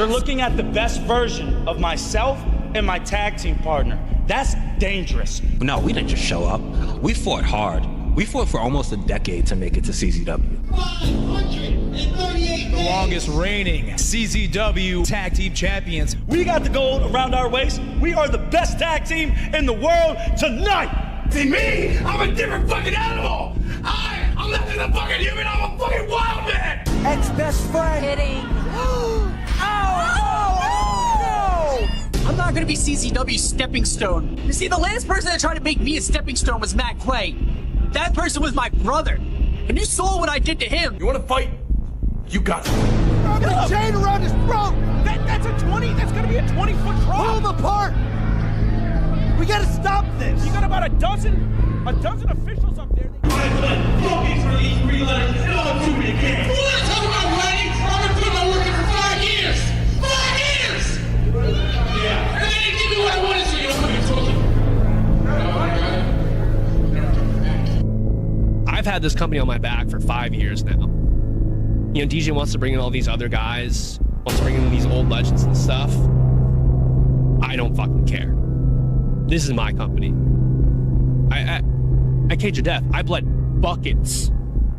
You're looking at the best version of myself and my tag team partner. That's dangerous. No, we didn't just show up. We fought hard. We fought for almost a decade to make it to CZW. 538 The longest reigning CZW tag team champions. We got the gold around our waist. We are the best tag team in the world tonight. See me? I'm a different fucking animal. I'm not just a fucking human. I'm a fucking wild man. Ex-best friend. Kidding. I'm not gonna be CZW's stepping stone. You see, the last person that tried to make me a stepping stone was Matt Clay. That person was my brother. And you saw what I did to him. You want to fight? You got it. The chain around his throat. That's gonna be a 20-foot drop. Pull him apart. We gotta stop this. You got about a dozen officials up there. Focus for these 3 letters and all do it again. You want to talk about writing? I've been putting my work in for 5 years. 5 years! Yeah. And they didn't give me what I wanted, so you don't put it told you. I've had this company on my back for 5 years now. You know, DJ wants to bring in all these other guys, wants to bring in these old legends and stuff. I don't fucking care. This is my company. I Cage of Death, I bled buckets.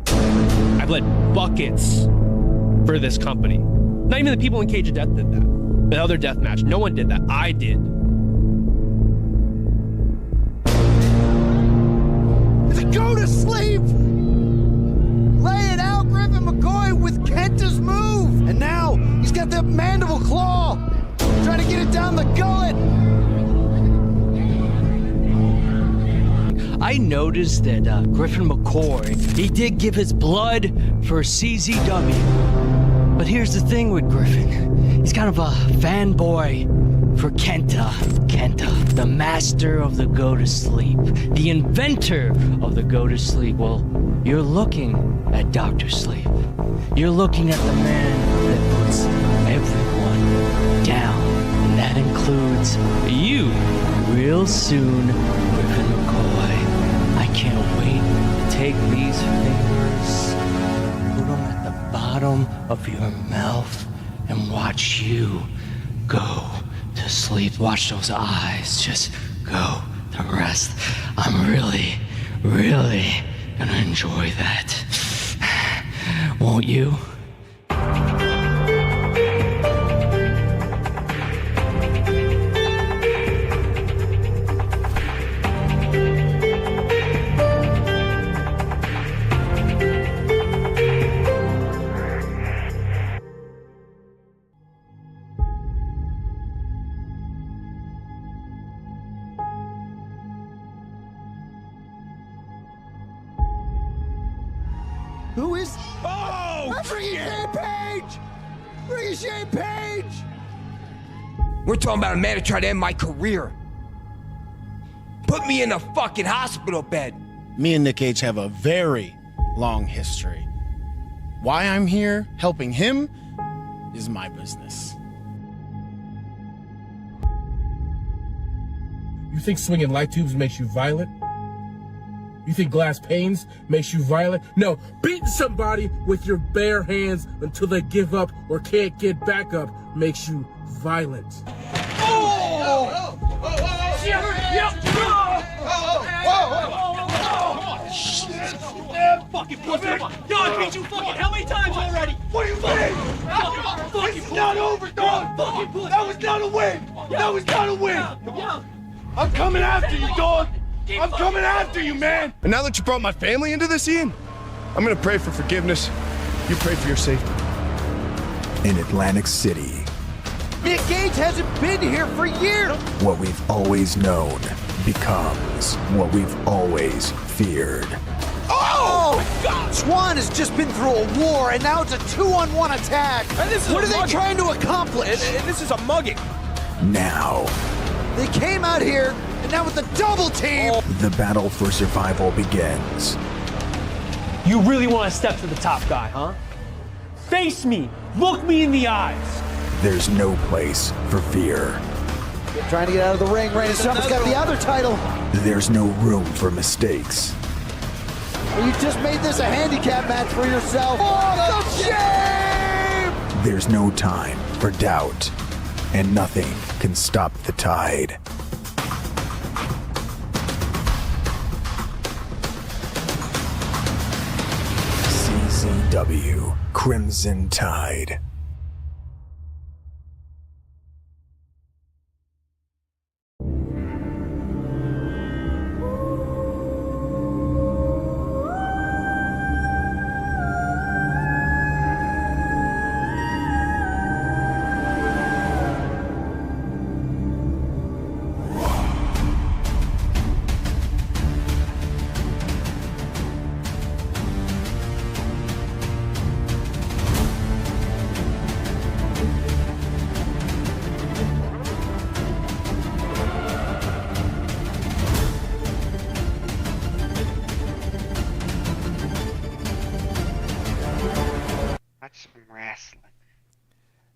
I bled buckets for this company. Not even the people in Cage of Death did that. The other death match, no one did that. I did. Go to sleep. Laying out Griffin McCoy with Kenta's move. And now he's got the mandible claw. Trying to get it down the gullet. I noticed that Griffin McCoy, he did give his blood for CZW. But here's the thing with Griffin. He's kind of a fanboy for Kenta. Kenta, the master of the go to sleep. The inventor of the go to sleep. Well, you're looking at Dr. Sleep. You're looking at the man that puts everyone down. And that includes you. Real soon, Griffin McCoy. I can't wait to take these fingers, put them at the bottom of your mouth, and watch you go to sleep. Watch those eyes just go to rest. I'm really, really gonna enjoy that. Won't you? Who is? Oh! Ricochet Page! Ricochet Page! We're talking about a man who tried to end my career. Put me in a fucking hospital bed. Me and Nick Cage have a very long history. Why I'm here helping him is my business. You think swinging light tubes makes you violent? You think glass panes makes you violent? No, beating somebody with your bare hands until they give up or can't get back up makes you violent. Fucking pussy. Yo, I beat you fucking how many times already? What do you mean? It's not over, dog. That was not a win. That was not a win. I'm coming after you, dog. I'm coming after you, man. And now that you brought my family into this, Ian, I'm gonna pray for forgiveness. You pray for your safety. In Atlantic City, Nick Cage hasn't been here for years. what we've always known becomes what we've always feared. Oh my God! Swan has just been through a war, and now it's a 2-on-1 attack. And this is what a are they mugging. trying to accomplish? And this is a mugging. Now, They came out here, and now with the double team. the battle for survival begins. You really want to step to the top guy, huh? Face me. Look me in the eyes. There's no place for fear. They're trying to get out of the ring. Reigning Summers got the other title. There's no room for mistakes. You just made this a handicap match for yourself. Oh, the shame! There's no time for doubt, and nothing can stop the tide. CZW Crimson Tide.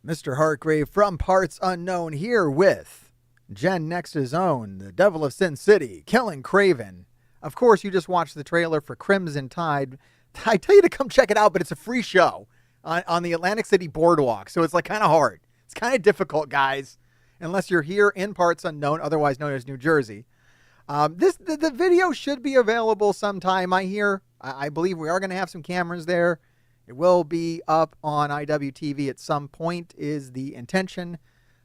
MrHartgrave from Parts Unknown here with GenNext's own, the Devil of Sin City, Kellin Craven. Of course, you just watched the trailer for Crimson Tide. I tell you to come check it out, but it's a free show on the Atlantic City Boardwalk, so it's like kind of hard. It's kind of difficult, guys, unless you're here in Parts Unknown, otherwise known as New Jersey. The video should be available sometime, I hear. I believe we are going to have some cameras there. It will be up on IWTV at some point is the intention.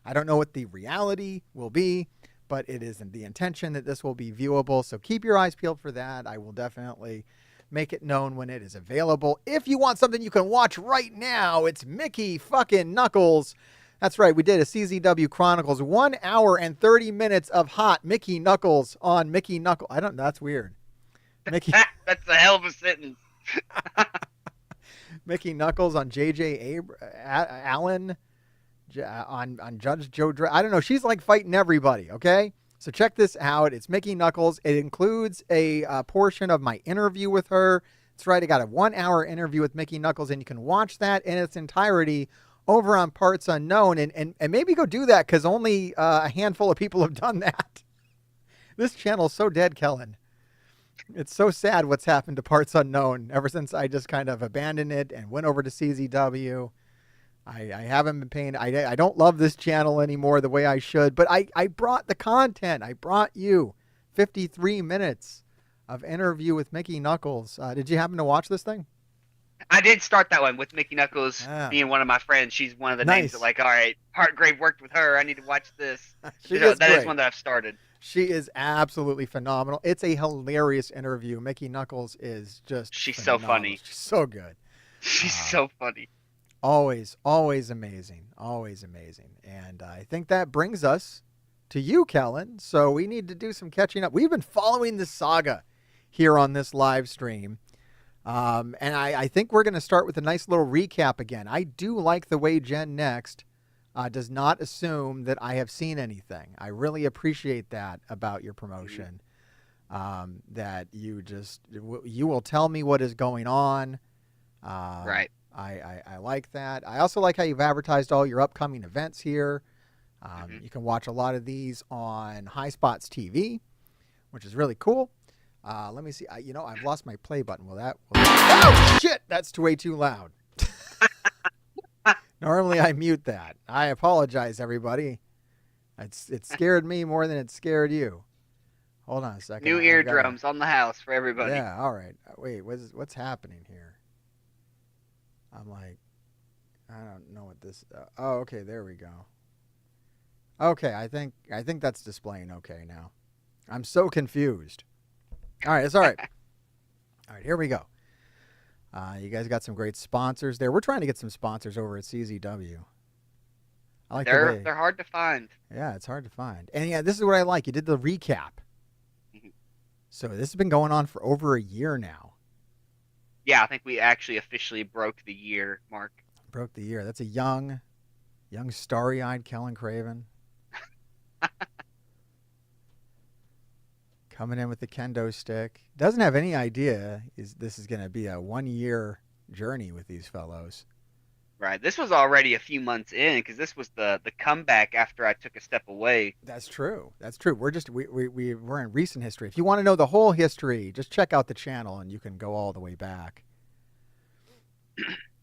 I don't know what the reality will be, but it is the intention that this will be viewable. So keep your eyes peeled for that. I will definitely make it known when it is available. If you want something you can watch right now, it's Mickey fucking Knuckles. That's right. We did a CZW Chronicles 1 hour and 30 minutes of hot Mickey Knuckles on Mickey Knuckles. I don't know. That's weird. Mickey. That's a hell of a sentence. Mickey Knuckles on J.J. Allen, on Judge Joe Dredd. I don't know. She's like fighting everybody, okay? So check this out. It's Mickey Knuckles. It includes a portion of my interview with her. That's right. I got a 1 hour interview with Mickey Knuckles, and you can watch that in its entirety over on Parts Unknown. And maybe go do that because only a handful of people have done that. This channel's so dead, Kellin. It's so sad what's happened to Parts Unknown ever since I just kind of abandoned it and went over to CZW. I haven't been paying. I don't love this channel anymore the way I should, but I brought the content. I brought you 53 minutes of interview with Mickey Knuckles. Did you happen to watch this thing? I did start that one with Mickey Knuckles being one of my friends. She's one of the names that, like, all right, Hartgrave worked with her. I need to watch this. That is one that I've started. She is absolutely phenomenal. It's a hilarious interview. Mickey Knuckles is just She's phenomenal. so funny. She's so good. She's so funny. Always amazing. Always amazing. And I think that brings us to you, Kellin. So we need to do some catching up. We've been following the saga here on this live stream. And I think we're going to start with a nice little recap again. I do like the way GenNext does not assume that I have seen anything. I really appreciate that about your promotion. That you will tell me what is going on. Right. I like that. I also like how you've advertised all your upcoming events here. You can watch a lot of these on High Spots TV, which is really cool. Let me see. I've lost my play button. Oh, shit! That's way too loud. Normally I mute that. I apologize, everybody. It scared me more than it scared you. Hold on a second. New eardrums on the house for everybody. Yeah, all right. Wait, what's happening here? I'm like, I don't know what this. Oh, okay, there we go. Okay, I think that's displaying okay now. I'm so confused. All right, it's all right. All right, here we go. You guys got some great sponsors there. We're trying to get some sponsors over at CZW. I like they're hard to find. Yeah, it's hard to find. And yeah, this is what I like. You did the recap. So this has been going on for over a year now. Yeah, I think we actually officially broke the year mark. Broke the year. That's a young, starry-eyed Kellin Craven. Coming in with the kendo stick. Doesn't have any idea this is going to be a 1-year journey with these fellows. Right. This was already a few months in because this was the comeback after I took a step away. That's true. That's true. We're in recent history. If you want to know the whole history, just check out the channel and you can go all the way back.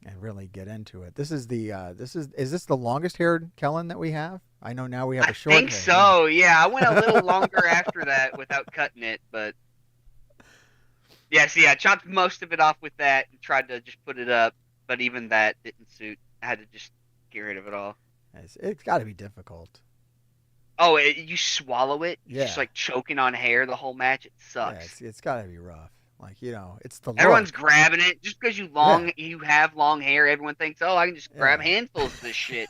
and really get into it. This is is this the longest haired Kellin that we have? I know now we have a short. I think so. Yeah, I went a little longer after that without cutting it, but yeah. See, I chopped most of it off with that and tried to just put it up, but even that didn't suit. I had to just get rid of it all. It's got to be difficult. Oh, you swallow it? Yeah. Just like choking on hair the whole match. It sucks. Yeah, it's got to be rough. Like, it's the everyone's look. grabbing it just because you have long hair. Everyone thinks, oh, I can just grab handfuls of this shit.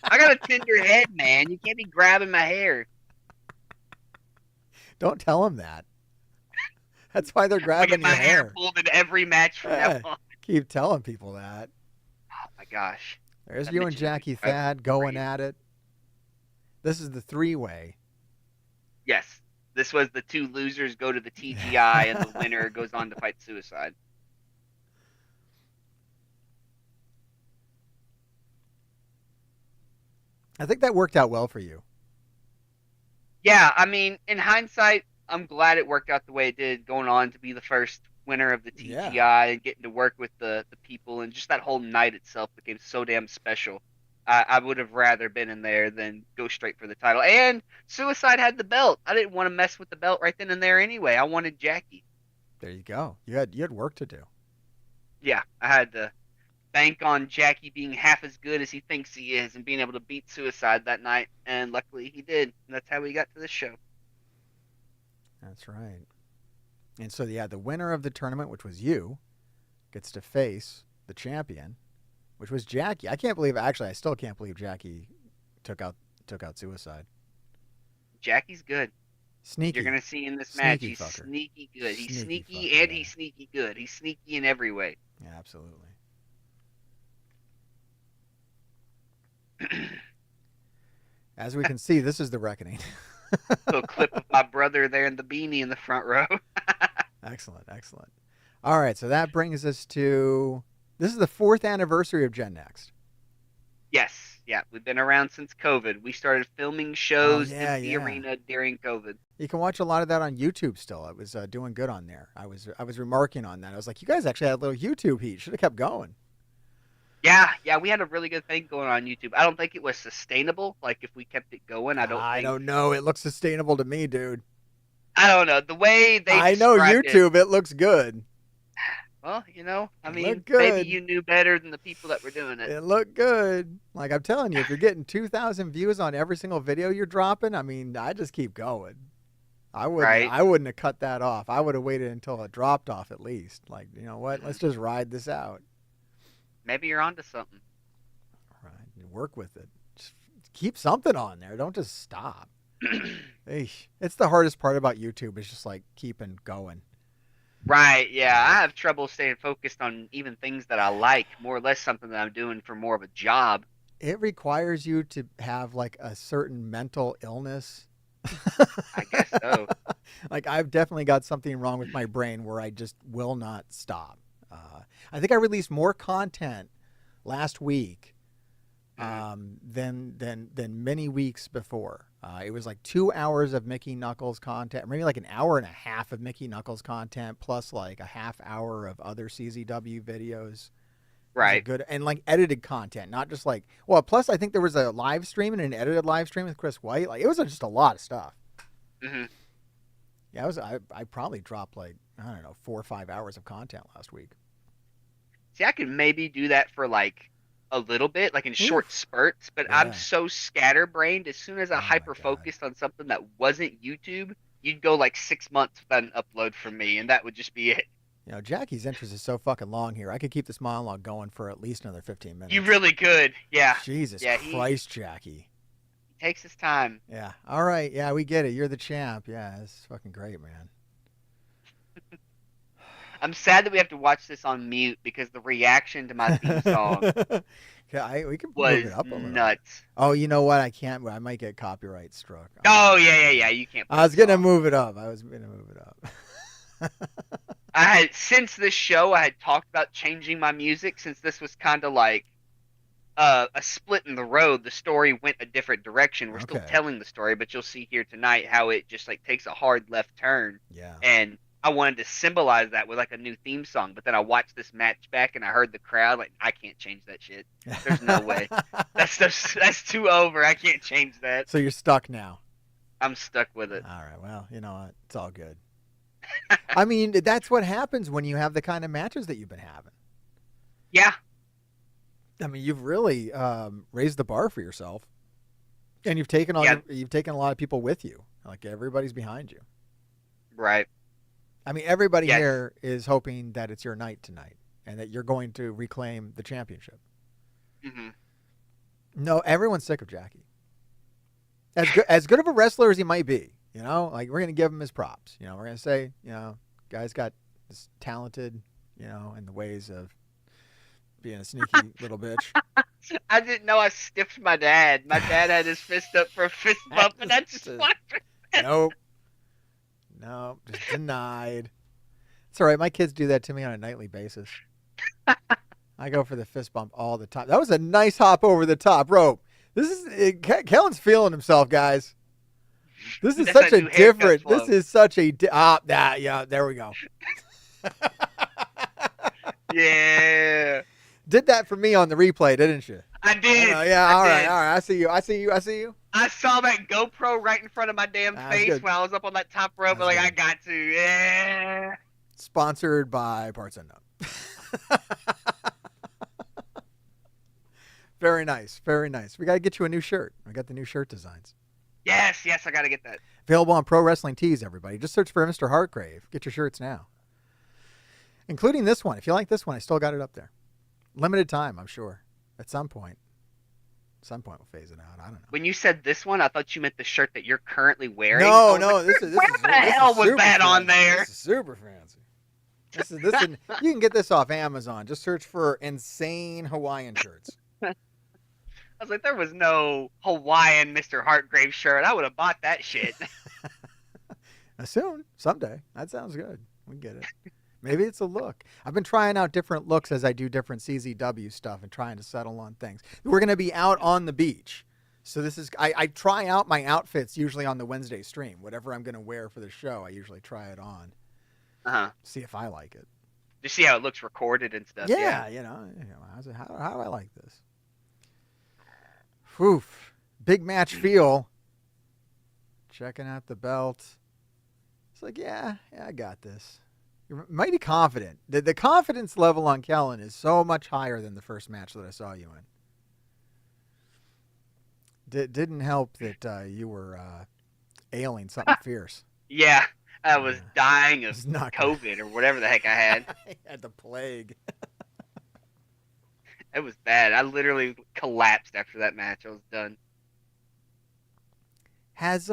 I got a tender head, man. You can't be grabbing my hair. Don't tell them that. That's why they're grabbing your hair pulled in every match from now on. Keep telling people that. Oh my gosh. There's you and Jackie Thad going at it. This is the 3-way. Yes. This was the 2 losers go to the TGI and the winner goes on to fight Suicide. I think that worked out well for you. Yeah, I mean, in hindsight, I'm glad it worked out the way it did, going on to be the first winner of the TGI and getting to work with the people, and just that whole night itself became so damn special. I would have rather been in there than go straight for the title. And Suicide had the belt. I didn't want to mess with the belt right then and there anyway. I wanted Jackie. There you go. You had work to do. Yeah, I had to bank on Jackie being half as good as he thinks he is and being able to beat Suicide that night. And luckily he did. And that's how we got to this show. That's right. And so, the winner of the tournament, which was you, gets to face the champion, which was Jackie. I still can't believe Jackie took out Suicide. Jackie's good. Sneaky. You're going to see in this match, Sneaky he's fucker. sneaky good. He's Sneaky sneaky fucker, and he's sneaky good. He's sneaky in every way. Yeah, absolutely. As we can see, this is the reckoning. Little clip of my brother there in the beanie in the front row. Excellent. All right, so that brings us to... This is the 4th anniversary of GenNext. Yes, yeah. We've been around since COVID. We started filming shows in the arena during COVID. You can watch a lot of that on YouTube still. It was doing good on there. I was remarking on that. I was like, you guys actually had a little YouTube heat. Should have kept going. Yeah, we had a really good thing going on YouTube. I don't think it was sustainable. Like, if we kept it going, I don't I don't know. The way they I know YouTube, it looks good. Well, I mean, maybe you knew better than the people that were doing it. It looked good. Like, I'm telling you, if you're getting 2,000 views on every single video you're dropping, I mean, I just keep going. I wouldn't have cut that off. I would have waited until it dropped off at least. Like, you know what? Let's just ride this out. Maybe you're onto something. All right. Work with it. Just keep something on there. Don't just stop. It's the hardest part about YouTube is just like keeping going. Right, yeah. I have trouble staying focused on even things that I like, more or less something that I'm doing for more of a job. It requires you to have like a certain mental illness. I guess so. Like, I've definitely got something wrong with my brain where I just will not stop. I think I released more content last week than many weeks before. It was like 2 hours of Mickey Knuckles content, maybe like an hour and a half of Mickey Knuckles content, plus like a half hour of other CZW videos. Right. Good, and like edited content, not just like, plus I think there was a live stream and an edited live stream with Chris White. Like, it was just a lot of stuff. Mm-hmm. Yeah, I probably dropped like, I don't know, 4 or 5 hours of content last week. See, I could maybe do that for like a little bit, like in short spurts, but I'm so scatterbrained. As soon as I hyper-focused on something that wasn't YouTube, you'd go like 6 months without an upload from me, and that would just be it. Jackie's interest is so fucking long here. I could keep this monologue going for at least another 15 minutes. You really could, yeah. Jesus Christ, Jackie. He takes his time. Yeah. All right. Yeah, we get it. You're the champ. Yeah, it's fucking great, man. I'm sad that we have to watch this on mute because the reaction to my theme song we can was move it up a little. nuts. Oh, you know what? I can't. I might get copyright struck. Oh, yeah. You can't. I was going to move it up. Since this show, I had talked about changing my music since this was kind of like a split in the road. The story went a different direction. We're still telling the story, but you'll see here tonight how it just like takes a hard left turn. Yeah. And I wanted to symbolize that with like a new theme song. But then I watched this match back and I heard the crowd. Like, I can't change that shit. There's no way. That's too over. I can't change that. So you're stuck now. I'm stuck with it. All right. Well, you know what? It's all good. I mean, that's what happens when you have the kind of matches that you've been having. Yeah. I mean, you've really raised the bar for yourself, and you've taken on you've taken a lot of people with you. Like everybody's behind you. Right. I mean, everybody here is hoping that it's your night tonight and that you're going to reclaim the championship. Mm-hmm. No, everyone's sick of Jackie. As good of a wrestler as he might be, you know, like we're going to give him his props. You know, we're going to say, you know, guy's got this talented, you know, in the ways of being a sneaky little bitch. I didn't know I stiffed my dad. My dad had his fist up for a fist bump, and I just watched it. Nope. No, just denied. It's all right. My kids do that to me on a nightly basis. I go for the fist bump all the time. That was a nice hop over the top rope. Kellen's feeling himself, guys. This is such a different. This is such a. There we go. Yeah. Did that for me on the replay, didn't you? I did. All right. I see you. I saw that GoPro right in front of my damn face while I was up on that top rope. But I got to. Yeah. Sponsored by Parts Unknown. Very nice. Very nice. We got to get you a new shirt. I got the new shirt designs. Yes, I got to get that. Available on Pro Wrestling Tees, everybody. Just search for MrHartgrave. Get your shirts now. Including this one. If you like this one, I still got it up there. Limited time, I'm sure. At some point. We'll phase it out. I don't know. When you said this one, I thought you meant the shirt that you're currently wearing. No. This is where the hell was that on there? This is super fancy. This is you can get this off Amazon. Just search for insane Hawaiian shirts. I was like, there was no Hawaiian MrHartgrave shirt. I would have bought that shit. Soon, someday. That sounds good. We get it. Maybe it's a look. I've been trying out different looks as I do different CZW stuff and trying to settle on things. We're going to be out on the beach. So this is, I try out my outfits usually on the Wednesday stream. Whatever I'm going to wear for the show, I usually try it on. See if I like it. Just see how it looks recorded and stuff. Yeah. You know how do I like this? Whew. Big match feel. Checking out the belt. It's like, yeah, I got this. You're mighty confident. The confidence level on Kellin is so much higher than the first match that I saw you in. Didn't help that you were ailing something fierce. Yeah, I was dying of COVID or whatever the heck I had. I had the plague. It was bad. I literally collapsed after that match. I was done. Has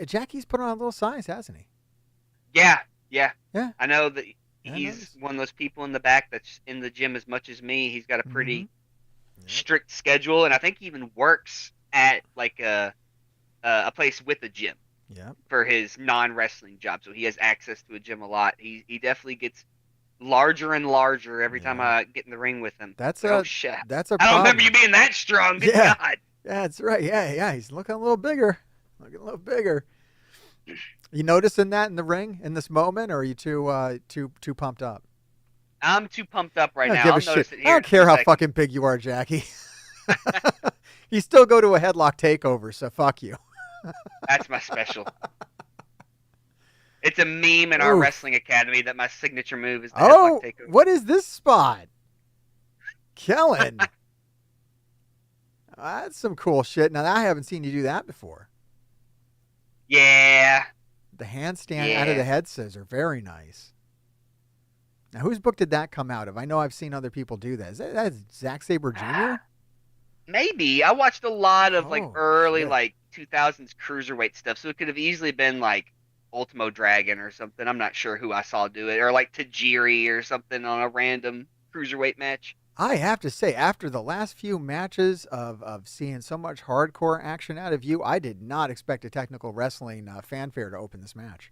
Jackie's put on a little size, hasn't he? Yeah. I know that he's one of those people in the back that's in the gym as much as me. He's got a pretty strict schedule, and I think he even works at like a place with a gym. Yeah. For his non-wrestling job, so he has access to a gym a lot. He definitely gets larger and larger every time I get in the ring with him. That's a problem. I don't remember you being that strong. Good God. That's right. Yeah. He's looking a little bigger. You noticing that in the ring in this moment, or are you too pumped up? I'm too pumped up right now. I'll notice it here. I don't care how fucking big you are, Jackie. You still go to a headlock takeover, so fuck you. That's my special. It's a meme in our wrestling academy that my signature move is the headlock takeover. What is this spot? Kellin. That's some cool shit. Now, I haven't seen you do that before. Yeah. The handstand out of the head scissor. Very nice. Now, whose book did that come out of? I know I've seen other people do that. Is that Zack Sabre Jr.? Maybe. I watched a lot of early 2000s cruiserweight stuff, so it could have easily been like Ultimo Dragon or something. I'm not sure who I saw do it. Or like Tajiri or something on a random cruiserweight match. I have to say, after the last few matches of seeing so much hardcore action out of you, I did not expect a technical wrestling fanfare to open this match.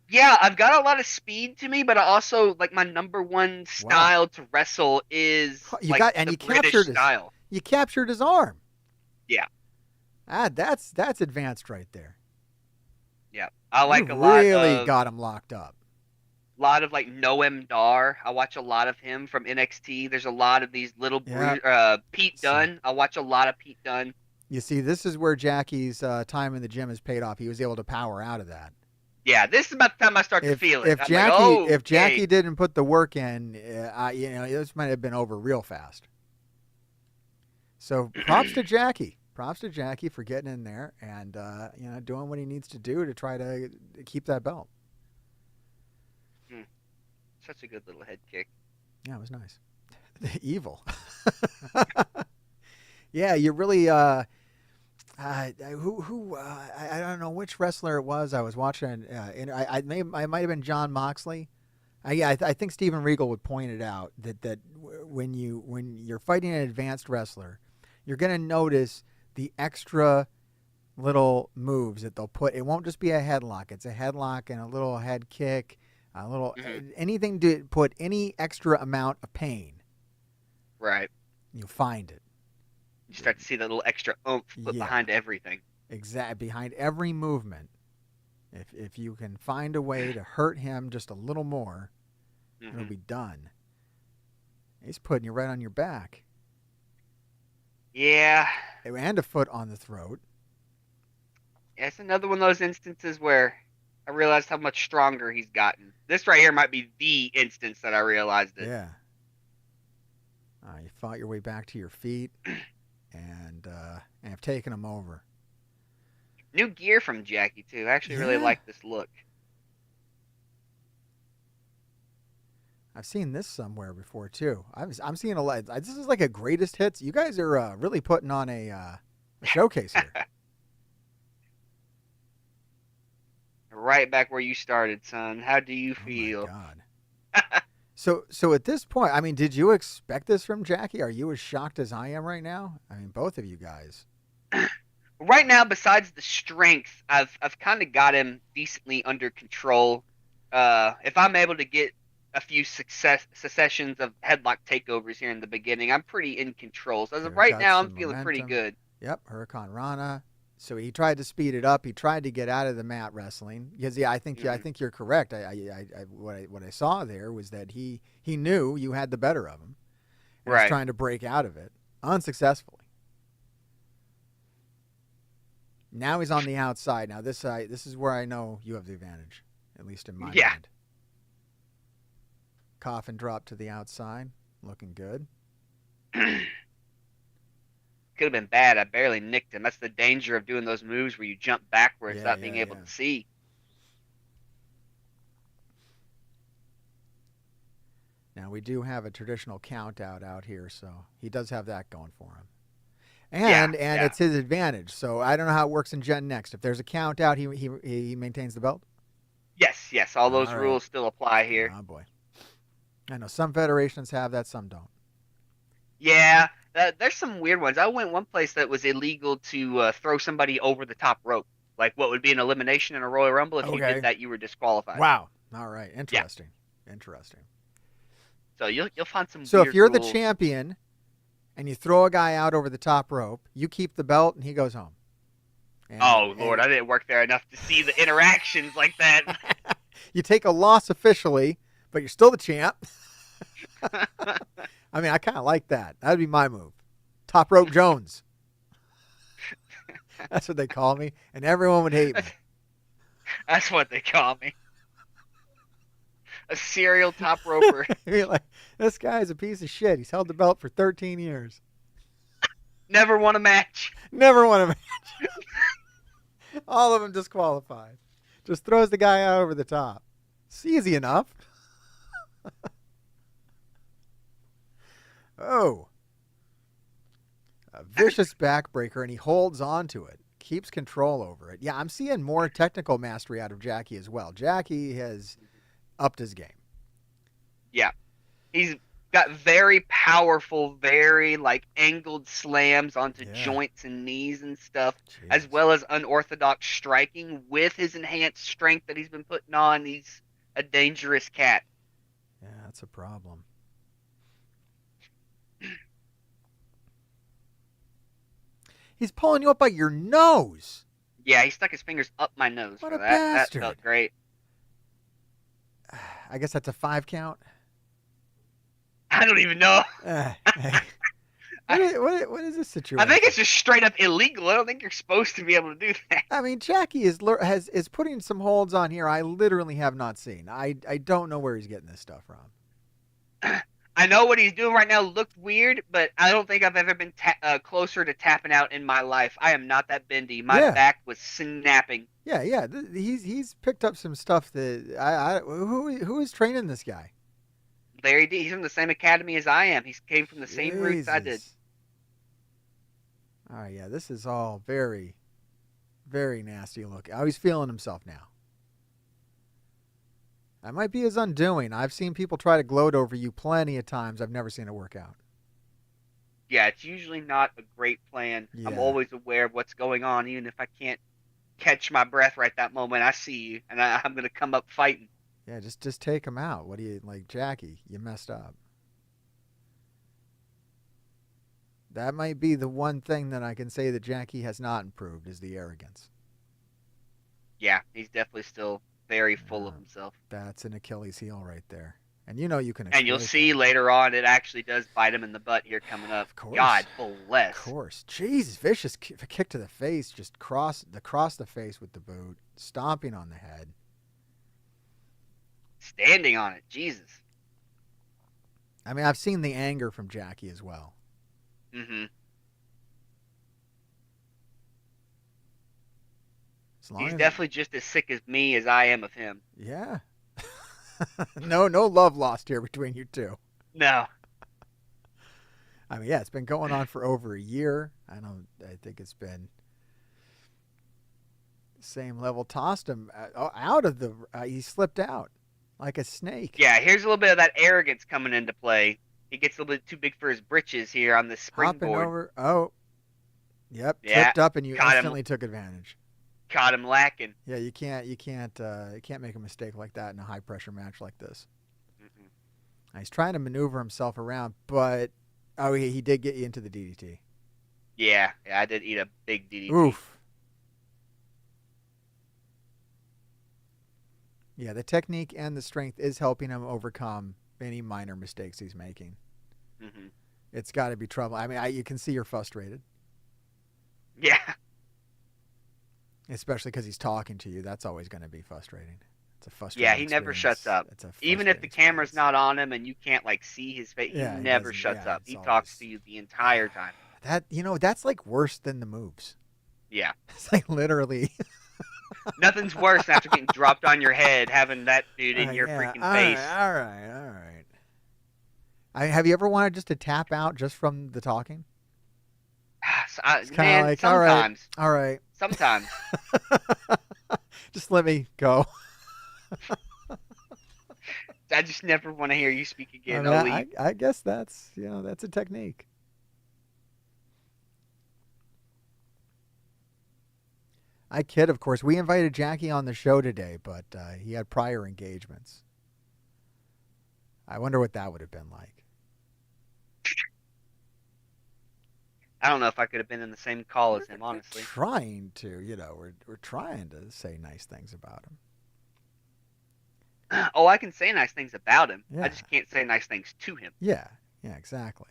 Yeah, I've got a lot of speed to me, but I also, like, my number one style to wrestle is you British style. You captured his arm. Yeah. That's advanced right there. Yeah. I like You a lot really of got him locked up. like Noam Dar. I watch a lot of him from NXT. There's a lot of these little Pete Dunne. I watch a lot of Pete Dunne. You see, this is where Jackie's time in the gym has paid off. He was able to power out of that. Yeah, this is about the time I start to feel it. If I'm Jackie, like, oh, if Jackie okay. didn't put the work in, this might have been over real fast. So props to Jackie. Props to Jackie for getting in there and doing what he needs to do to try to keep that belt. Such a good little head kick. Yeah, it was nice. Evil. Yeah, you really. I don't know which wrestler it was. I was watching. I might have been John Moxley. I think Steven Regal would point it out that when you're fighting an advanced wrestler, you're gonna notice the extra little moves that they'll put. It won't just be a headlock. It's a headlock and a little head kick, a little anything to put any extra amount of pain. Right. You'll find it. You start to see that little extra oomph put behind everything. Exactly. Behind every movement. If you can find a way to hurt him just a little more, it'll be done. He's putting you right on your back. Yeah. And a foot on the throat. Yeah, it's another one of those instances where I realized how much stronger he's gotten. This right here might be the instance that I realized it. Yeah. You fought your way back to your feet and have taken him over. New gear from Jackie, too. I actually really like this look. I've seen this somewhere before, too. I'm seeing a lot. This is like a greatest hits. You guys are really putting on a showcase here. Right back where you started, son. How do you feel? Oh, my God. So at this point, I mean, did you expect this from Jackie? Are you as shocked as I am right now? I mean, both of you guys. Right now, besides the strength, I've kind of got him decently under control. If I'm able to get a few successions of headlock takeovers here in the beginning, I'm pretty in control. So as of right now, I'm feeling pretty good. Yep, Hurricane Rana. So he tried to speed it up. He tried to get out of the mat wrestling because I think you're correct. What I saw there was that he knew you had the better of him. And Right. was trying to break out of it unsuccessfully. Now he's on the outside. Now this is where I know you have the advantage, at least in my mind. Coffin drop to the outside, looking good. Could have been bad. I barely nicked him. That's the danger of doing those moves where you jump backwards without being able to see. Now we do have a traditional count out here, so he does have that going for him. And it's his advantage. So I don't know how it works in GenNext. If there's a count out, he maintains the belt? Yes. All those rules still apply here. Oh, boy. I know some federations have that, some don't. Yeah, there's some weird ones. I went one place that was illegal to throw somebody over the top rope. Like what would be an elimination in a Royal Rumble. If you did that, you were disqualified. Wow. All right. Interesting. Yeah. Interesting. So you'll find some So weird if you're rules. the champion and you throw a guy out over the top rope, you keep the belt and he goes home. Lord, I didn't work there enough to see the interactions like that. You take a loss officially, but you're still the champ. I mean, I kind of like that. That would be my move. Top Rope Jones. That's what they call me, and everyone would hate me. That's what they call me. A serial top roper. You're like, this guy's a piece of shit. He's held the belt for 13 years. Never won a match. Never won a match. All of them disqualified. Just throws the guy out over the top. It's easy enough. Oh. A vicious backbreaker, and he holds on to it. Keeps control over it. Yeah, I'm seeing more technical mastery out of Jackie as well. Jackie has upped his game. Yeah. He's got very powerful, very angled slams onto joints and knees and stuff, as well as unorthodox striking with his enhanced strength that he's been putting on. He's a dangerous cat. Yeah, that's a problem. He's pulling you up by your nose. Yeah, he stuck his fingers up my nose What for a that. That bastard. felt great. I guess that's a 5 count. I don't even know. What is this situation? I think it's just straight up illegal. I don't think you're supposed to be able to do that. I mean, Jackie is putting some holds on here I literally have not seen. I don't know where he's getting this stuff from. I know what he's doing right now looked weird, but I don't think I've ever been closer to tapping out in my life. I am not that bendy. My back was snapping. Yeah. He's picked up some stuff that who is training this guy? Larry D. He's from the same academy as I am. He came from the same roots I did. All right, yeah, this is all very, very nasty looking. Oh, he's feeling himself now. That might be his undoing. I've seen people try to gloat over you plenty of times. I've never seen it work out. Yeah, it's usually not a great plan. Yeah. I'm always aware of what's going on, even if I can't catch my breath right that moment. I see you, and I'm going to come up fighting. Yeah, just take him out. What do you, like, Jackie, you messed up. That might be the one thing that I can say that Jackie has not improved is the arrogance. Yeah, he's definitely still very full of himself. That's an Achilles heel right there. And you know you can. And you'll see later on it actually does bite him in the butt here coming up. Of course. God bless. Of course. Jeez, vicious kick to the face, just cross the face with the boot, stomping on the head. Standing on it, Jesus. I mean, I've seen the anger from Jackie as well. Mm-hmm. He's definitely just as sick as me as I am of him. Yeah. No love lost here between you two. No. I mean, yeah, it's been going on for over a year. I think it's been same level. Tossed him out of the. He slipped out like a snake. Yeah, here's a little bit of that arrogance coming into play. He gets a little bit too big for his britches here on the springboard. Hopping over. Oh, yep. Yeah, Tripped up, and you caught instantly took advantage. Caught him lacking. Yeah, you can't make a mistake like that in a high pressure match like this. Mm-mm. He's trying to maneuver himself around, but he did get you into the DDT. Yeah, I did eat a big DDT. Oof. Yeah, the technique and the strength is helping him overcome any minor mistakes he's making. Mm-hmm. It's got to be trouble. I mean, you can see you're frustrated. Yeah. Especially because he's talking to you. That's always going to be frustrating. It's a frustrating Yeah, he never shuts up. Even if the camera's not on him and you can't see his face, he never shuts up. He talks to you the entire time. That's like worse than the moves. Yeah. It's like literally. Nothing's worse than after getting dropped on your head, having that dude in your freaking face. All right. Have you ever wanted just to tap out just from the talking? It's kind of like, sometimes. All right. Sometimes. Just let me go. I just never want to hear you speak again. I guess that's a technique. I kid, of course. We invited Jackie on the show today, but he had prior engagements. I wonder what that would have been like. I don't know if I could have been in the same call as him, honestly. We're trying to, we're trying to say nice things about him. Oh, I can say nice things about him. Yeah. I just can't say nice things to him. Yeah, exactly.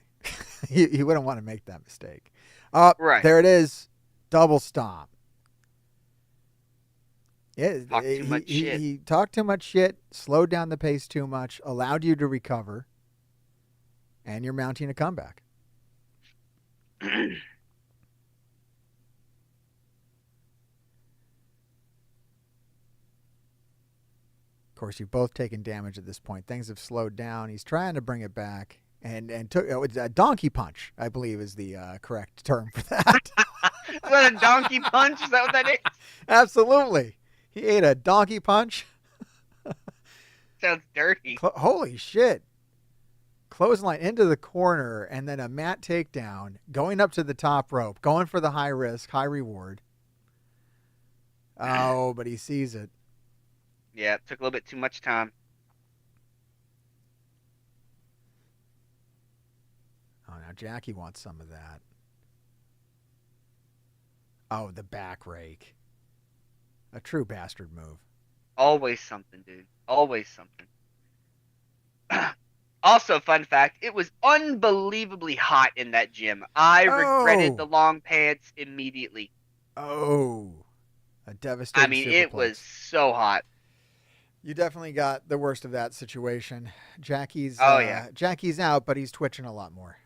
You wouldn't want to make that mistake. Right. There it is. Double stomp. Yeah, Talked too much shit. He talked too much shit, slowed down the pace too much, allowed you to recover, and you're mounting a comeback. Of course, you've both taken damage at this point. Things have slowed down. He's trying to bring it back, and took it's a donkey punch, I believe, is the correct term for that. Is that a donkey punch? Is that what that is? Absolutely. He ate a donkey punch. Sounds dirty. Holy shit. Clothesline into the corner, and then a mat takedown, going up to the top rope, going for the high risk, high reward. Oh, but he sees it. Yeah, it took a little bit too much time. Oh, now Jackie wants some of that. Oh, the back rake. A true bastard move. Always something, dude. Always something. Also, fun fact, it was unbelievably hot in that gym. I regretted the long pants immediately. Oh. A devastating I mean, superplex. it was so hot. You definitely got the worst of that situation. Jackie's Jackie's out, but he's twitching a lot more.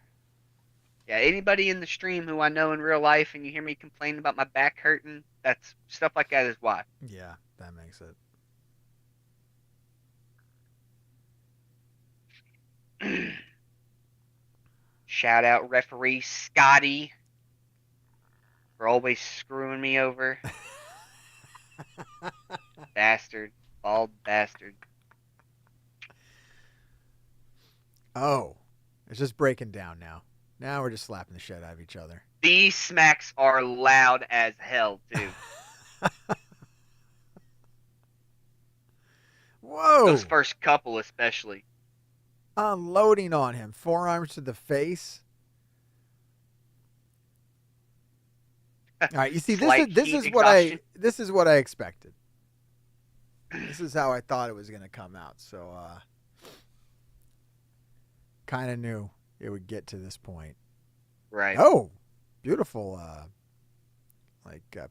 Yeah, anybody in the stream who I know in real life and you hear me complain about my back hurting, that's stuff like that is why. Yeah, that makes it. Shout out referee Scotty for always screwing me over. Bastard. Bald bastard. Oh. It's just breaking down now. Now we're just slapping the shit out of each other. These smacks are loud as hell, too. Whoa. Those first couple especially. Unloading on him. Forearms to the face. All right, you see, this is what I expected. This is how I thought it was going to come out. So, kind of knew it would get to this point. Right. Oh, beautiful,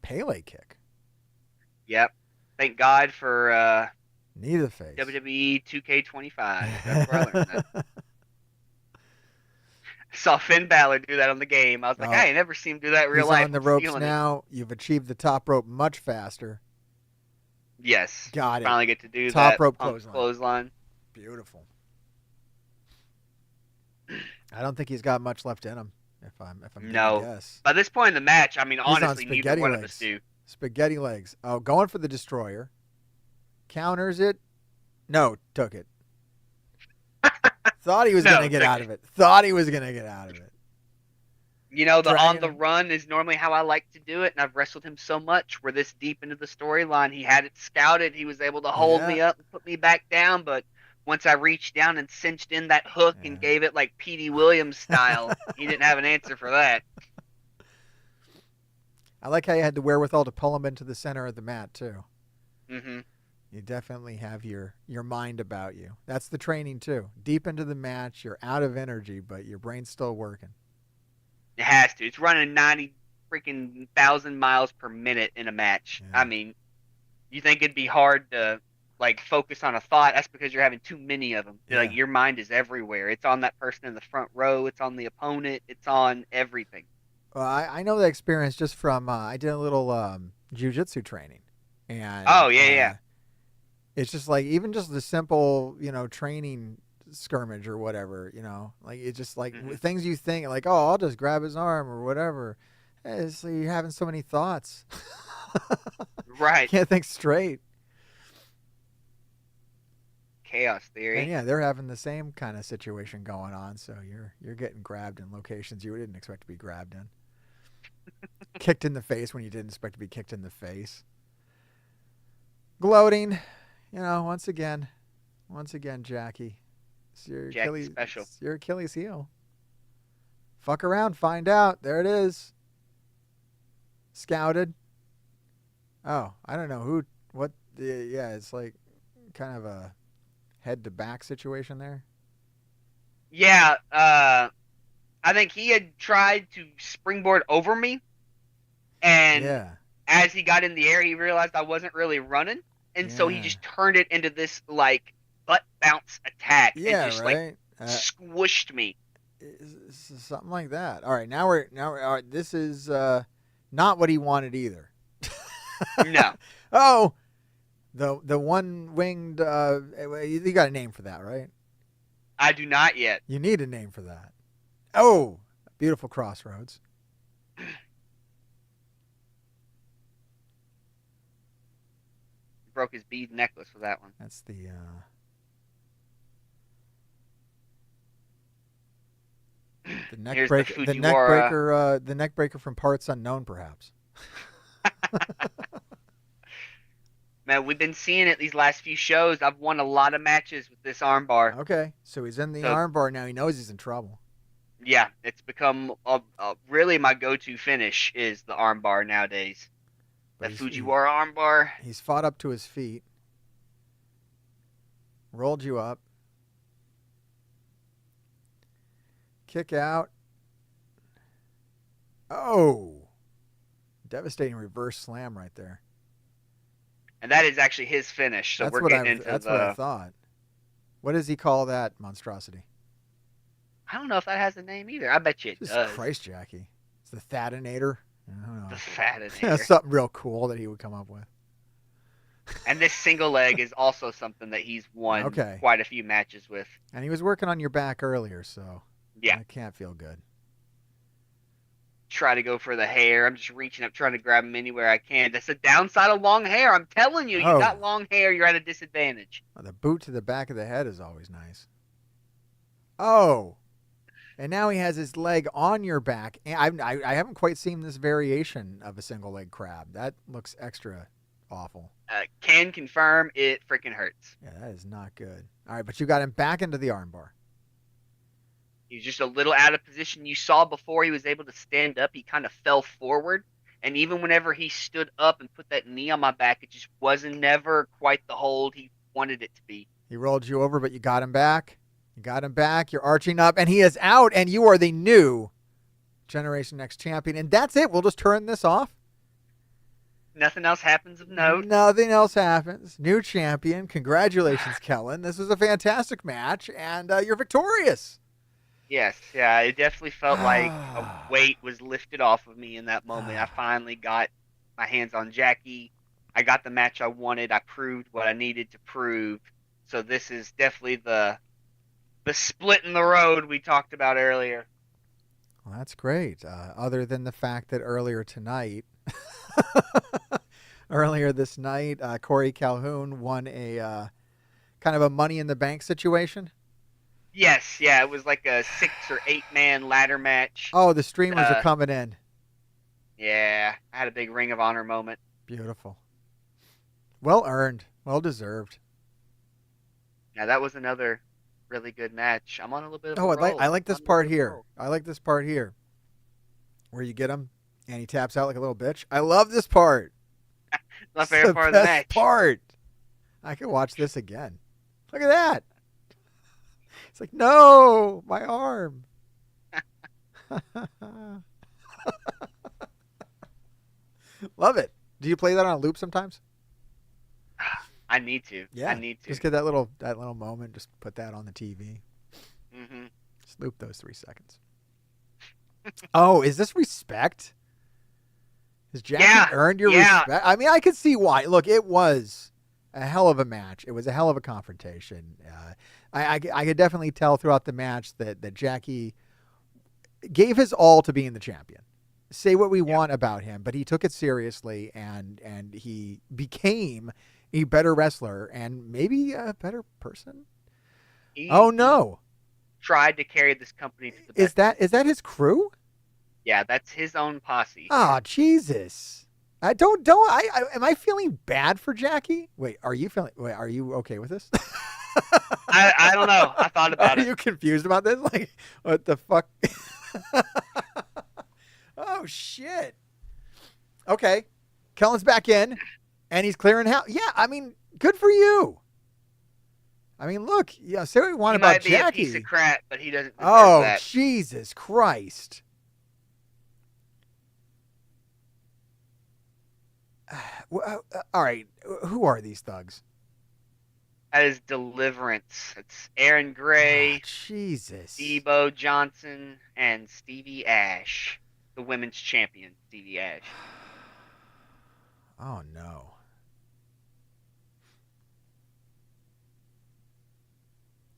Pele kick. Yep. Thank God for knee to the face. WWE 2K25. That's where I learned that. I saw Finn Balor do that on the game. I was like, I ain't never seen him do that in real He's life. on the ropes now. You've achieved the top rope much faster. Yes. Got it. Finally get to do top that. Rope clothesline. Beautiful. I don't think he's got much left in him. If I'm no. gonna guess. By this point in the match, I mean, He's honestly, on neither one of us do. Spaghetti legs. Oh, going for the destroyer. Counters it. No, took it. Thought he was gonna get out of it. Thought he was gonna get out of it. You know, the on the run is normally how I like to do it, and I've wrestled him so much. We're this deep into the storyline. He had it scouted. He was able to hold me up and put me back down, but once I reached down and cinched in that hook and gave it like Petey Williams style, he didn't have an answer for that. I like how you had the wherewithal to pull him into the center of the mat too. Mm-hmm. You definitely have your mind about you. That's the training too. Deep into the match, you're out of energy, but your brain's still working. It has to. It's running 90,000 miles per minute in a match. Yeah. I mean, you think it'd be hard to like focus on a thought? That's because you're having too many of them. Yeah. Like your mind is everywhere. It's on that person in the front row. It's on the opponent. It's on everything. Well, I know that experience just from I did a little jiu-jitsu training, and it's just like even just the simple training skirmish or whatever, like it's just like things you think like, oh, I'll just grab his arm or whatever. It's like you're having so many thoughts. Right. Can't think straight. Chaos theory. And yeah, they're having the same kind of situation going on, so you're getting grabbed in locations you didn't expect to be grabbed in. Kicked in the face when you didn't expect to be kicked in the face. Gloating, once again, Jackie. It's your Achilles, special. It's your Achilles heel. Fuck around, find out. There it is. Scouted. Oh, I don't know it's like kind of a head to back situation there. Yeah, I think he had tried to springboard over me, and as he got in the air, he realized I wasn't really running, and so he just turned it into this like butt bounce attack and just like squished me. Something like that. All right, now we're all right, this is not what he wanted either. No. Oh, the one-winged. You got a name for that, right? I do not yet. You need a name for that. Oh, beautiful crossroads. Broke his bead necklace with that one. That's the neck breaker. The neck breaker from parts unknown, perhaps. Man, we've been seeing it these last few shows. I've won a lot of matches with this armbar. Okay, so he's in the armbar now. He knows he's in trouble. Yeah, it's become really my go-to finish is the armbar nowadays. That Fujiwara armbar. He's fought up to his feet. Rolled you up. Kick out. Oh. Devastating reverse slam right there. And that is actually his finish. So That's we're what getting I, into That's what I thought. What does he call that monstrosity? I don't know if that has a name either. I bet you it Jesus does. Christ, Jackie. It's the Thatinator. I don't know. The Fatinator. That's something real cool that he would come up with. And this single leg is also something that he's won quite a few matches with. And he was working on your back earlier, so yeah, I can't feel good. Try to go for the hair. I'm just reaching up, trying to grab him anywhere I can. That's the downside of long hair. I'm telling you, you got long hair, you're at a disadvantage. Oh, the boot to the back of the head is always nice. Oh, and now he has his leg on your back. And I haven't quite seen this variation of a single leg crab. That looks extra awful. Can confirm it freaking hurts. Yeah, that is not good. All right, but you got him back into the armbar. He's just a little out of position. You saw before he was able to stand up, he kind of fell forward. And even whenever he stood up and put that knee on my back, it just wasn't never quite the hold he wanted it to be. He rolled you over, but you got him back. You got him back. You're arching up, and he is out, and you are the new Generation Next champion. And that's it. We'll just turn this off. Nothing else happens of note. Nothing else happens. New champion. Congratulations, Kellin. This was a fantastic match, and you're victorious. Yes, yeah, it definitely felt like a weight was lifted off of me in that moment. I finally got my hands on Jackie. I got the match I wanted. I proved what I needed to prove. So this is definitely the split in the road we talked about earlier. Well, that's great. Other than the fact that earlier this night, Corey Calhoun won a kind of a Money in the Bank situation. Yes, yeah, it was like a 6 or 8 man ladder match. Oh, the streamers are coming in. Yeah, I had a big Ring of Honor moment. Beautiful. Well earned. Well deserved. Yeah, that was another really good match. I'm on a little bit of a roll. I like this part here. I like this part here. Where you get him and he taps out like a little bitch. I love this part. My favorite part of the match. Part. I could watch this again. Look at that. It's like, no, my arm. Love it. Do you play that on a loop sometimes? I need to. Yeah. I need to. Just get that little moment. Just put that on the TV. Mm-hmm. Just loop those 3 seconds. Oh, is this respect? Has Jackie earned your respect? I mean, I could see why. Look, it was a hell of a match. It was a hell of a confrontation. I could definitely tell throughout the match that Jackie gave his all to being the champion. Say what we want about him, but he took it seriously, and he became a better wrestler and maybe a better person. He tried to carry this company to the best. Is that his crew? Yeah, that's his own posse. Oh, Jesus. Am I feeling bad for Jackie? Are you okay with this? I don't know. I thought about it. Are you confused about this? Like, what the fuck? Oh, shit. Okay. Kellin's back in, and he's clearing house. Yeah, I mean, good for you. I mean, look, say what you want about Jackie. He might be a piece of crap, but he doesn't deserve that. Jesus Christ. All right, who are these thugs? That is Deliverance. It's Aaron Gray, Jesus, Debo Johnson, and Stevie Ash, the women's champion, Stevie Ash. Oh, no.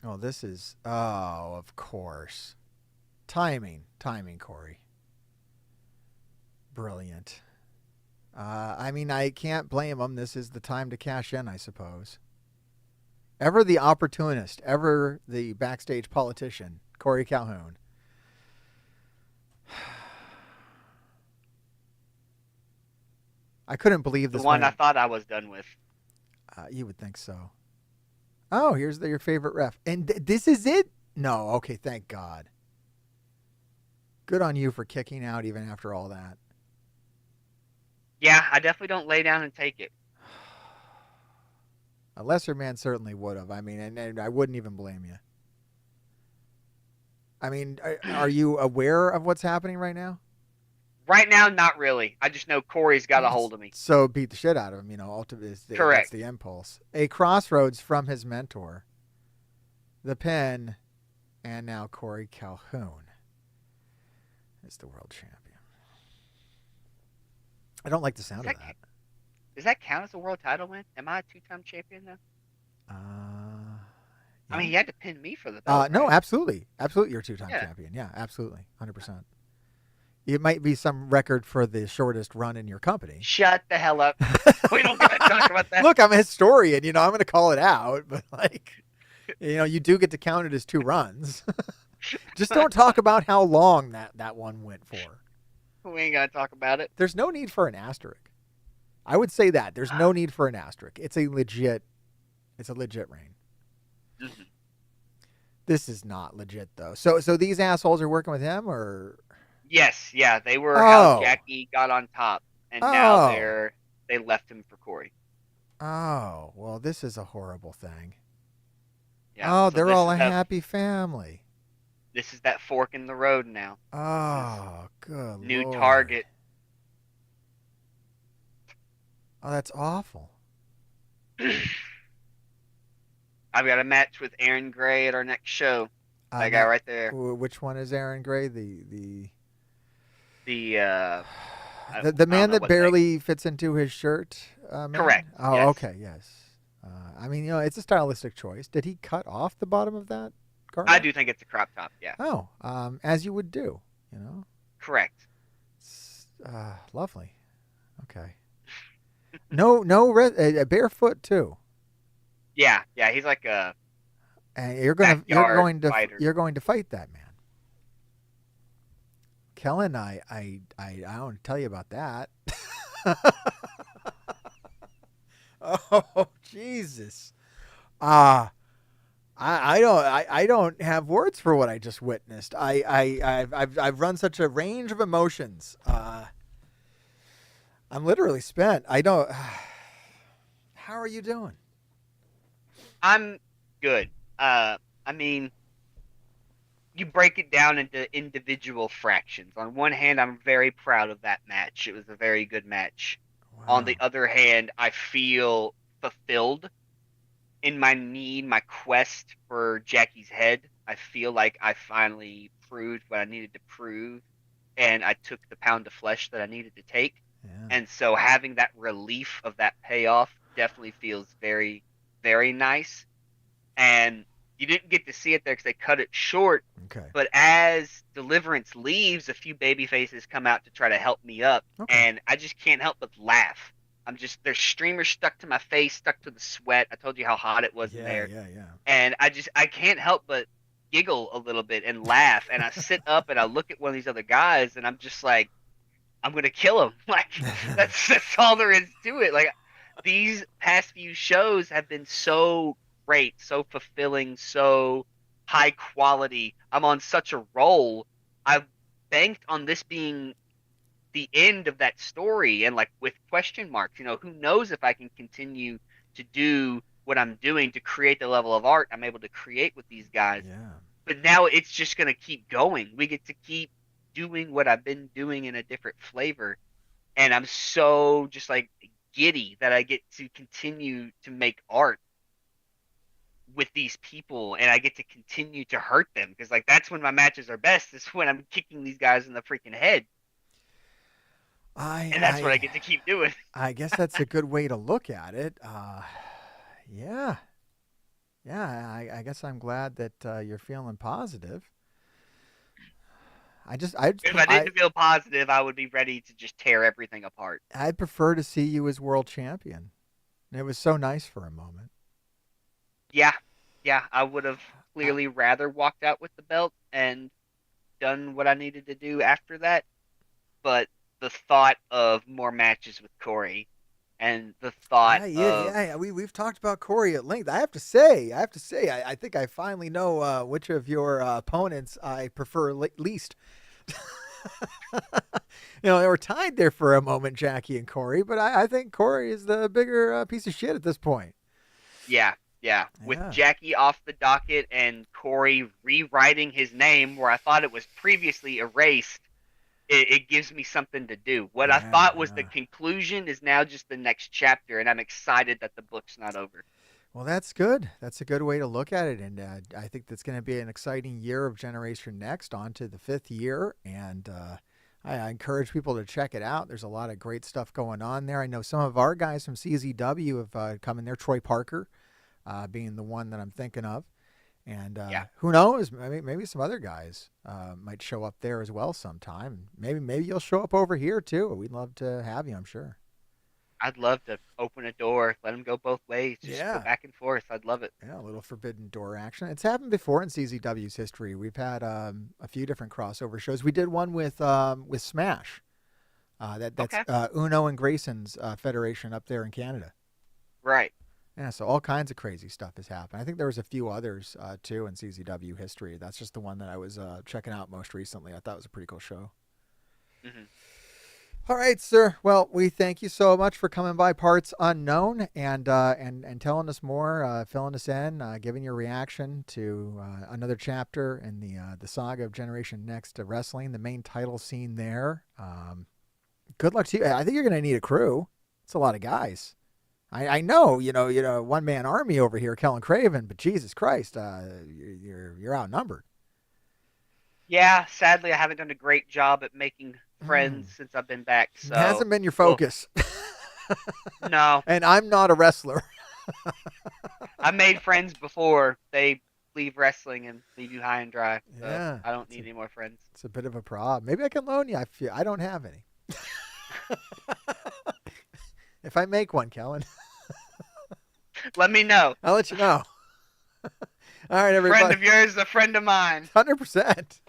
Oh, this is... Oh, of course. Timing, Corey. Brilliant. I mean, I can't blame him. This is the time to cash in, I suppose. Ever the opportunist, ever the backstage politician, Corey Calhoun. I couldn't believe this. The one I thought I was done with. You would think so. Oh, here's your favorite ref. And this is it? No. Okay, thank God. Good on you for kicking out even after all that. Yeah, I definitely don't lay down and take it. A lesser man certainly would have. I mean, and I wouldn't even blame you. I mean, are you aware of what's happening right now? Right now, not really. I just know Corey's got a hold of me. So beat the shit out of him, ultimately. That's Correct. the impulse. A crossroads from his mentor, the Pin, and now Corey Calhoun is the world champion. I don't like the sound of that. Does that count as a world title win? Am I a 2-time champion now? Yeah. I mean, he had to pin me for the belt. No, right? absolutely. Absolutely, you're a 2-time champion. Yeah, absolutely. 100%. It might be some record for the shortest run in your company. Shut the hell up. We don't got to talk about that. Look, I'm a historian. I'm going to call it out. But, you do get to count it as 2 runs. Just don't talk about how long that one went for. We ain't got to talk about it. There's no need for an asterisk. I would say that. There's no need for an asterisk. It's a legit reign. Mm-hmm. This is not legit, though. So these assholes are working with him, or... Yes, yeah, they were how Jackie got on top, and now they left him for Corey. Oh, well, this is a horrible thing. Yeah, they're all a happy family. This is that fork in the road now. Oh, good New Lord. target. Oh, that's awful. I've got a match with Aaron Gray at our next show. That guy right there. Which one is Aaron Gray? The man that barely fits into his shirt. Man? Correct. Oh, yes. Okay, yes. I mean, it's a stylistic choice. Did he cut off the bottom of that garment? I do think it's a crop top. Yeah. Oh, as you would do. Correct. Lovely. Okay. Barefoot too. Yeah, he's like a. And you're going to fight that man. Kellin, I don't tell you about that. Oh, Jesus. I don't have words for what I just witnessed. I've run such a range of emotions. I'm literally spent. How are you doing? I'm good. I mean, you break it down into individual fractions. On one hand, I'm very proud of that match. It was a very good match. Wow. On the other hand, I feel fulfilled in my need, my quest for Jackie's head. I feel like I finally proved what I needed to prove, and I took the pound of flesh that I needed to take. Yeah. And so having that relief of that payoff definitely feels very, very nice. And you didn't get to see it there because they cut it short. Okay. But as Deliverance leaves, a few baby faces come out to try to help me up. Okay. And I just can't help but laugh. There's streamers stuck to my face, stuck to the sweat. I told you how hot it was in there. Yeah. And I can't help but giggle a little bit and laugh. And I sit up and I look at one of these other guys and I'm just like, I'm going to kill him. Like, that's all there is to it. Like, these past few shows have been so great, so fulfilling, so high quality. I'm on such a roll. I've banked on this being the end of that story, and like with question marks, who knows if I can continue to do what I'm doing to create the level of art I'm able to create with these guys. Yeah. But now it's just going to keep going. We get to keep doing what I've been doing in a different flavor. And I'm so just like giddy that I get to continue to make art with these people, and I get to continue to hurt them, because like that's when my matches are best, is when I'm kicking these guys in the freaking head. And that's what I get to keep doing. I guess that's a good way to look at it. Yeah, I guess I'm glad that you're feeling positive. If I didn't feel positive, I would be ready to just tear everything apart. I'd prefer to see you as world champion. It was so nice for a moment. Yeah, I would have clearly rather walked out with the belt and done what I needed to do after that. But the thought of more matches with Corey, and the thought we've talked about Corey at length. I have to say, I think I finally know which of your opponents I prefer least. They were tied there for a moment, Jackie and Corey, but I think Corey is the bigger piece of shit at this point. Yeah. With Jackie off the docket and Corey rewriting his name where I thought it was previously erased, it gives me something to do. What I thought was the conclusion is now just the next chapter, and I'm excited that the book's not over. Well, that's good. That's a good way to look at it, and I think that's going to be an exciting year of Generation Next, on to the 5th year, and I encourage people to check it out. There's a lot of great stuff going on there. I know some of our guys from CZW have come in there, Troy Parker being the one that I'm thinking of. And who knows, maybe some other guys might show up there as well sometime. Maybe you'll show up over here too. We'd love to have you, I'm sure. I'd love to open a door, let them go both ways, just go back and forth. I'd love it. Yeah, a little forbidden door action. It's happened before in CZW's history. We've had a few different crossover shows. We did one with Smash. That's Uno and Grayson's federation up there in Canada. Right. Yeah, so all kinds of crazy stuff has happened. I think there was a few others too in CZW history. That's just the one that I was checking out most recently. I thought it was a pretty cool show. Mm-hmm. All right, sir. Well, we thank you so much for coming by Parts Unknown and telling us more, filling us in, giving your reaction to another chapter in the saga of Generation Next Wrestling, the main title scene there. Good luck to you. I think you're going to need a crew. It's a lot of guys. I know, one-man army over here, Kellin Craven, but Jesus Christ, you're outnumbered. Yeah, sadly, I haven't done a great job at making friends since I've been back. So it hasn't been your focus. No. And I'm not a wrestler. I made friends before they leave wrestling and leave you high and dry. So Yeah. I don't need any more friends. It's a bit of a problem. Maybe I can loan you. I don't have any. If I make one, Kellin. Let me know. I'll let you know. All right, everybody. Friend of yours, a friend of mine. 100%.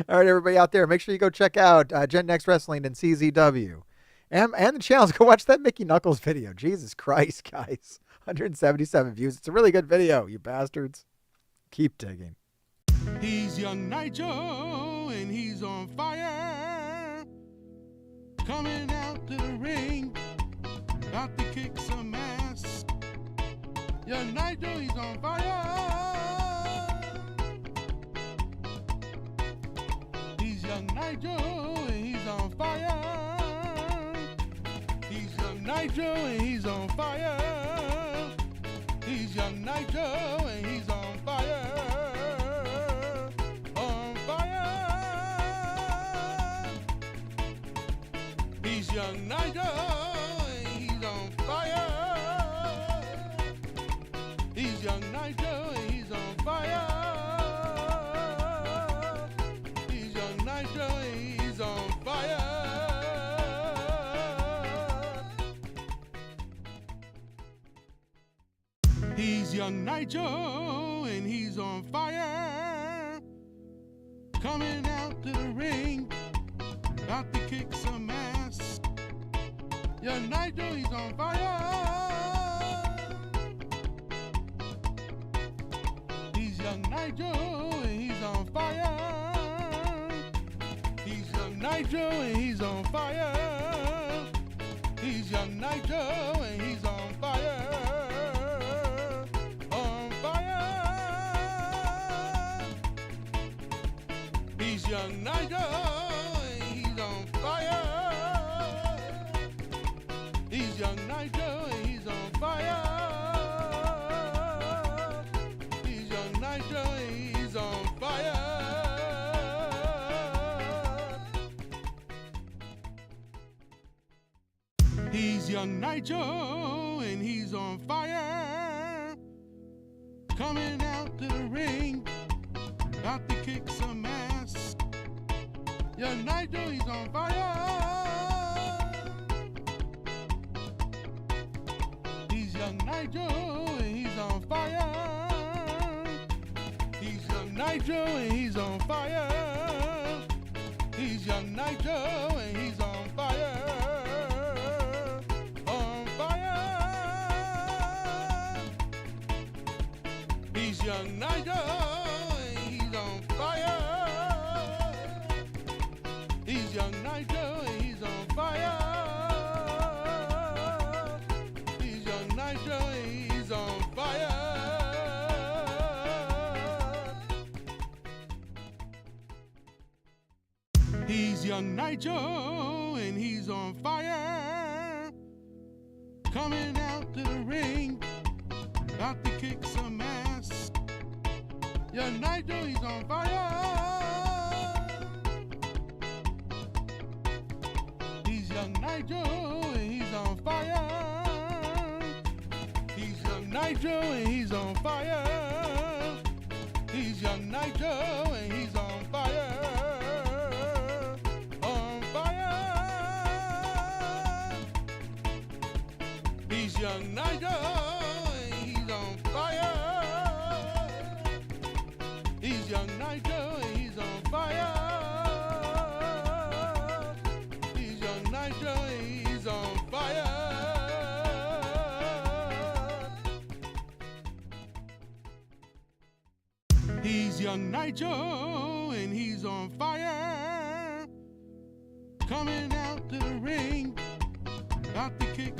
All right, everybody out there, make sure you go check out GenNext Wrestling and CZW. And the channels. Go watch that Mickey Knuckles video. Jesus Christ, guys. 177 views. It's a really good video, you bastards. Keep digging. He's young Nigel, and he's on fire. Coming out to the ring, about to kick some ass. Young Nigel, he's on fire. He's young Nigel, and he's on fire. He's young Nigel, and he's on fire. He's young Nigel, and he's on fire. On fire. He's young Nigel, and he's on fire. He's young Nigel, and he's on fire. He's young Nigel, and he's on fire. He's young Nigel, and he's on fire. Coming out to the ring, about to kick some ass. Young Nigel, he's on fire. He's young Nigel, and he's on fire. He's young Nigel, and he's on fire. He's young Nigel, and he's on fire. On fire. He's young Nigel, and he's on fire. He's young Nigel, and he's on fire. He's young Nigel, and he's on fire. He's young Nigel, and he's on fire. Coming out to the ring, about to kick some ass. Young Nigel, he's on fire. He's young Nigel, and he's on fire. He's young Nigel, and he's on fire. He's young Nigel, and he's on fire. On fire. He's young Nigel, and he's on fire. He's young Nigel. young Nitro, and he's on fire. Coming out to the ring, about to kick some ass. Young Nitro, he's on fire. He's young Nitro, and he's on fire. He's young Nitro, and he's on fire. He's young Nitro, and he's on fire. On fire. He's young Nitro, and he's on fire. He's young Nitro, and he's on fire. He's young Nitro, and he's on fire. He's young Nitro, and he's on fire. Coming out to the ring, about to kick